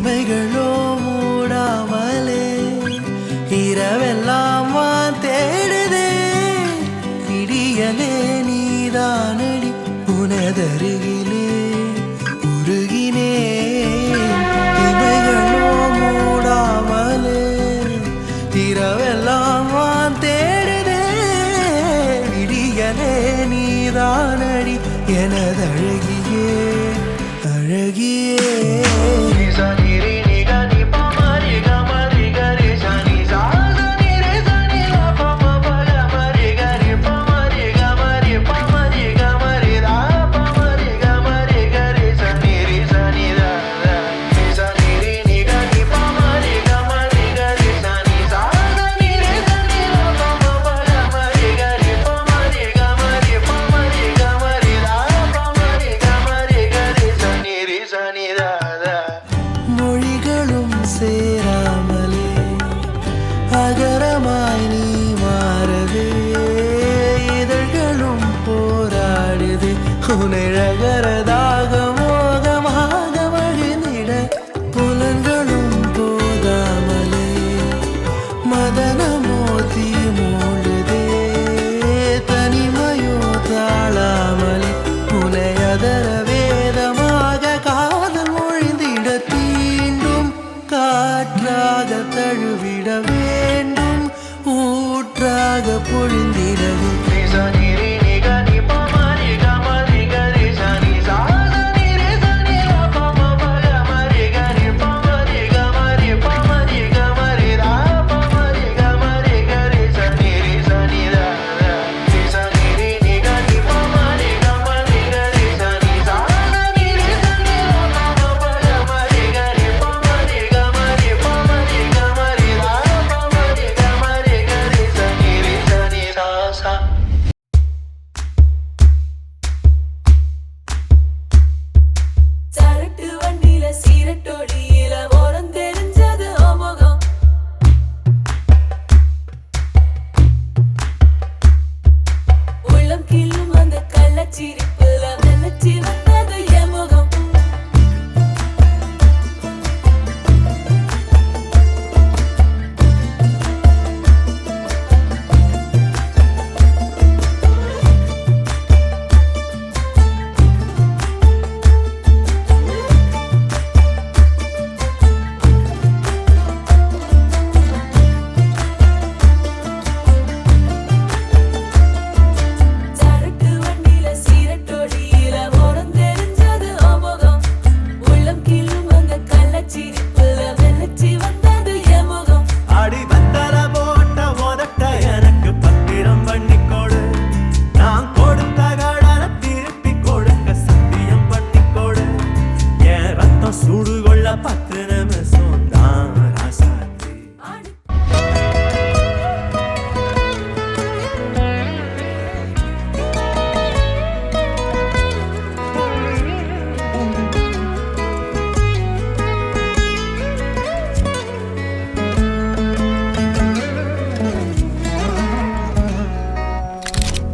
இமைகளோ மூடாமலே இரவெல்லாம் தேடுதே விடியலே நீதானடி உனதருகிலே உருகினே இமைகளோ மூடாமலே இரவெல்லாம் தேடுதே விடியலே நீதானடி எனதழகியே அழகியே மொழிகளும் சேராமலே அகரமாய் நீ மாறவே இதழ்களும் போராடுது உனழகரதாக மோகமாக மகிழ்ந்திட புலன்களும் போதாமலே மதனமோ தீ மூடுதே தனிமையோ தாழாமலே புனையதர வேதமாக காதல் மொழிந்திட தீண்டும் காற்றாக தழுவிட வேண்டும் ஊற்றாக பொழிந்திடவே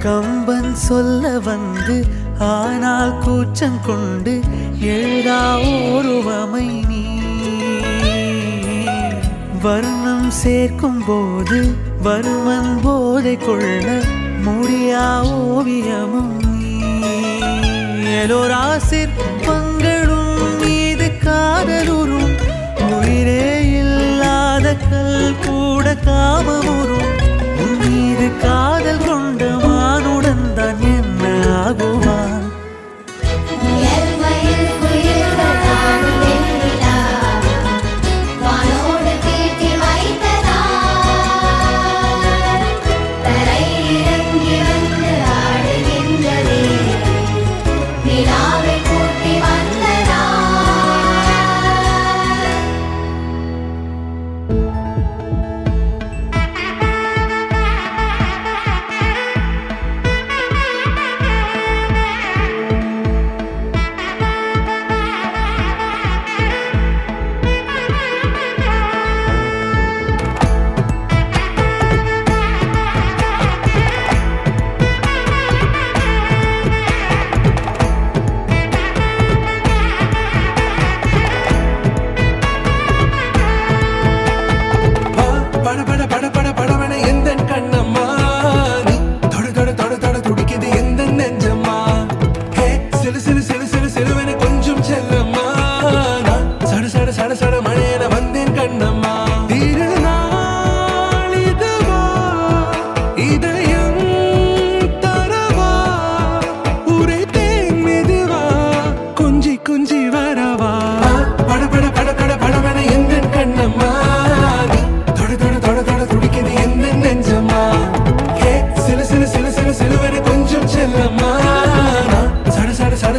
கம்பன் சொல்ல வந்து ஆனால் கூச்சம் கொண்டு எழுதா ஓருவமை நீ வர்ணம் சேர்க்கும் போது வருமன் போதை கொள்ள முடியா ஓவியமும் எல்லோரா சிற்பங்களும் மீது காதலுறும் உயிரே இல்லாத கல் கூட காமமுறும் மீது காதல் கொண்ட மானுடன் தான் என்ன ஆகுவான் நிலாவை கூட்டி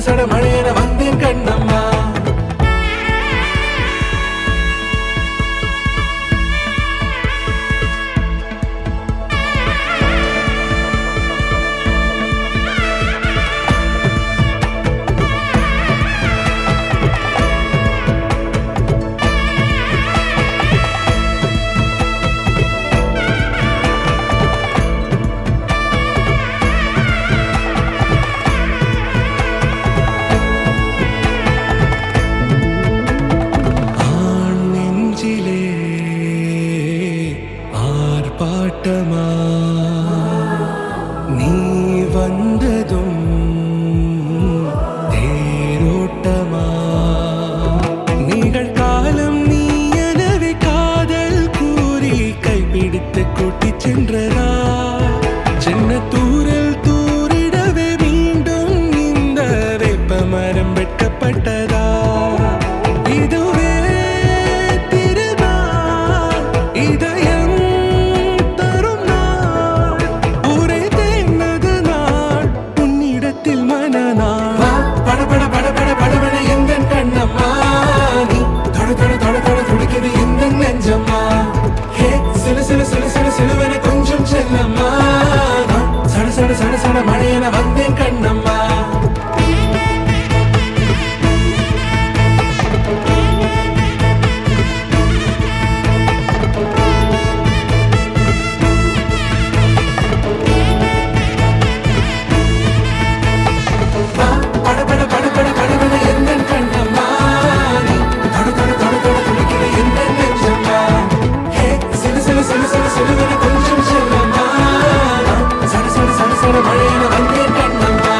சட மழையென வந்தேன் கண்ணம்மா. ஆர்ப்பாட்டமா நீ வந்ததும் தேரோட்டமா நிகழ்காலம் நீ எனவே காதல் கூறி கைப்பிடித்து கூட்டிச் சென்றதா சின்ன தூரல் தூரிடவே மீண்டும் இந்த வேப்ப மரம் வெட்கப்பட்டதா இதுவே திருநாள் இதயம் தரும் நாள் ஒரே தேர்ந்தது நாள் உன்னிடத்தில் மனநாள் பட பட பட பட படவென எந்த கண்ணம்மா நீ தொட தொட தொட தொட துடிக்குது எந்த நெஞ்சம்மா ஹே சிலு சிலு சிலு சிலு சிலுவென கொஞ்சம் செல்லம்மா சட சட சட சட மழையென வந்தேன் கண்ணம்மா. சிலுவென கொஞ்சம் செல்லம்மா சட சட சட சட மழையென வந்தேன் கண்ணம்மா.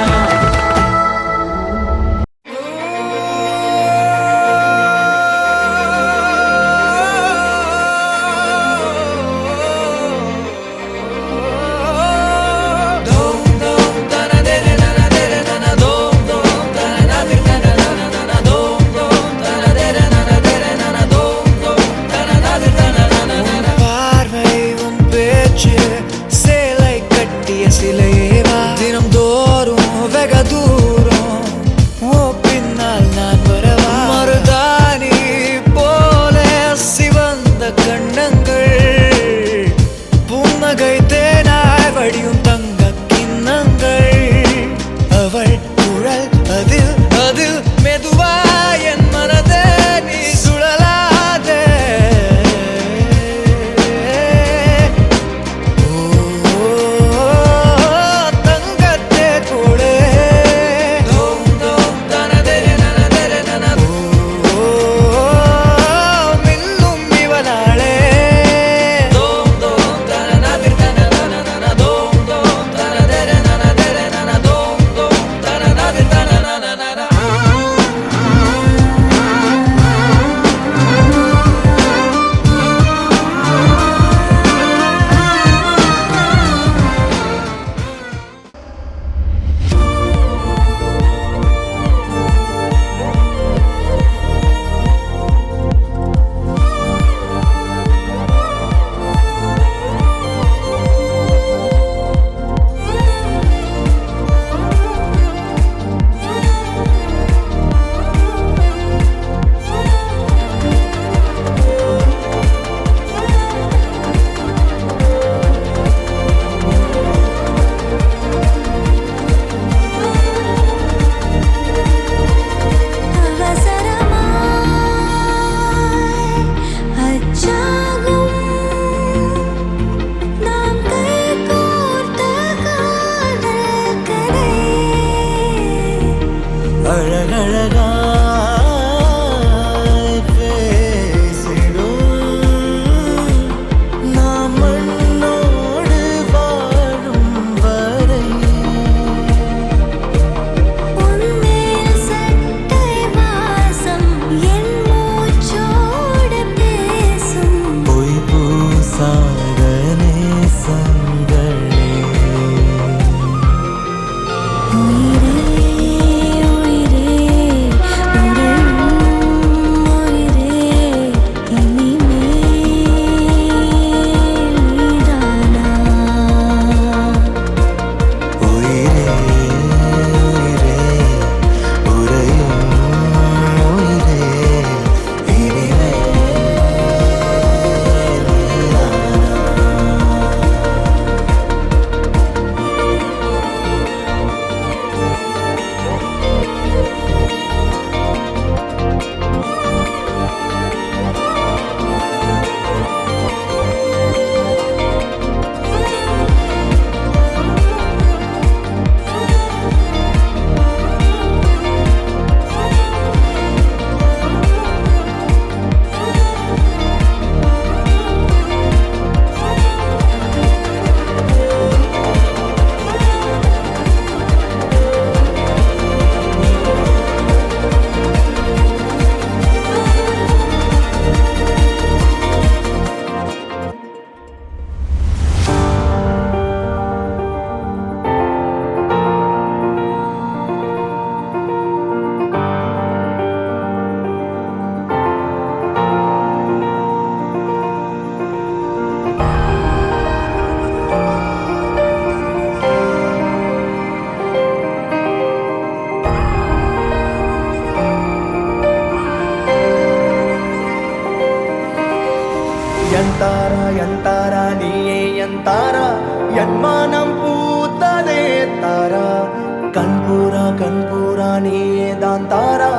நான் தாரா